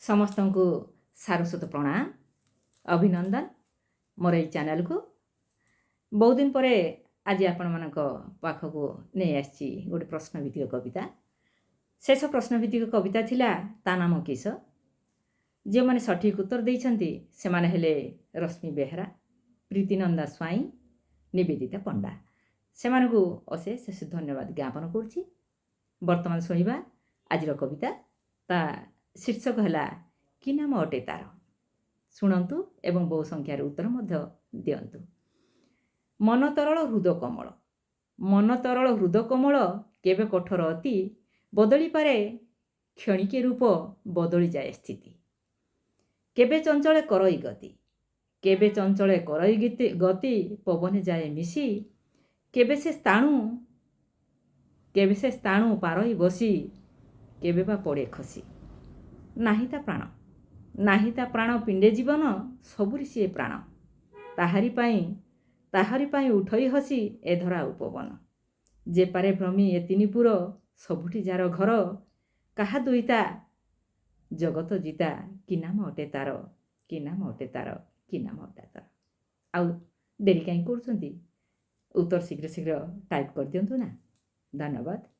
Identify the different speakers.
Speaker 1: ସମସ୍ତଙ୍କୁ ସାରସ୍ୱତ ପ୍ରଣାମ ଅଭିନନ୍ଦନ ମୋର ଏଇ ଚ୍ୟାନେଲକୁ। ବହୁତ ଦିନ ପରେ ଆଜି ଆପଣମାନଙ୍କ ପାଖକୁ ନେଇ ଆସିଛି ଗୋଟେ ପ୍ରଶ୍ନଭିତ୍ତିକ କବିତା। ଶେଷ ପ୍ରଶ୍ନଭିତ୍ତିକ କବିତା ଥିଲା ତା ନାମ କିସ। ଯେଉଁମାନେ ସଠିକ୍ ଉତ୍ତର ଦେଇଛନ୍ତି ସେମାନେ ହେଲେ ରଶ୍ମି ବେହେରା, ପ୍ରୀତିନନ୍ଦା ସ୍ୱାଇଁ, ନିବେଦିତା ପଣ୍ଡା। ସେମାନଙ୍କୁ ଅଶେଷ ଅଶେଷ ଧନ୍ୟବାଦ ଜ୍ଞାପନ କରୁଛି। ବର୍ତ୍ତମାନ ଶୁଣିବା ଆଜିର କବିତା। ତା ଶୀର୍ଷକ ହେଲା କି ନାମ ଅଟେ ତାର। ଶୁଣନ୍ତୁ ଏବଂ ବହୁ ସଂଖ୍ୟାରେ ଉତ୍ତର ମଧ୍ୟ ଦିଅନ୍ତୁ। ମନ ତରଳ ହୃଦ କୋମଳ, ମନ ତରଳ ହୃଦ କୋମଳ, କେବେ କଠୋର ଅତି ବଦଳିପାରେ କ୍ଷଣିକେ ରୂପ ବଦଳିଯାଏ ସ୍ଥିତି। କେବେ ଚଞ୍ଚଳେ କରଇ ଗତି, କେବେ ଚଞ୍ଚଳେ କରଇ ଗତି ପବନେ ଯାଏ ମିଶି, କେବେ ସେ ସ୍ଥାଣୁ ପାରଇ ବସି, କେବେ ବା ପଡ଼େ ଖସି। ନାହିଁ ତା ପ୍ରାଣ, ନାହିଁ ତା ପ୍ରାଣ ପିଣ୍ଡେ ଜୀବନ, ସବୁରି ସିଏ ପ୍ରାଣ। ତାହାରି ପାଇଁ ଉଠଇ ହସି ଏ ଧରା ଉପବନ। ଯେ ପାରେ ଭ୍ରମି ଏ ତିନିପୁର, ସବୁଠି ଯାର ଘର, କାହା ଦୁଇତା ଜଗତ ଜିତା, କି ନାମ ଅଟେ ତାର, କି ନାମ ଅଟେ ତାର, କି ନାମ ଅଟେ ତାର। ଆଉ ଡେରି କାହିଁ କରୁଛନ୍ତି? ଉତ୍ତର ଶୀଘ୍ର ଶୀଘ୍ର ଟାଇପ୍ କରିଦିଅନ୍ତୁ ନା। ଧନ୍ୟବାଦ।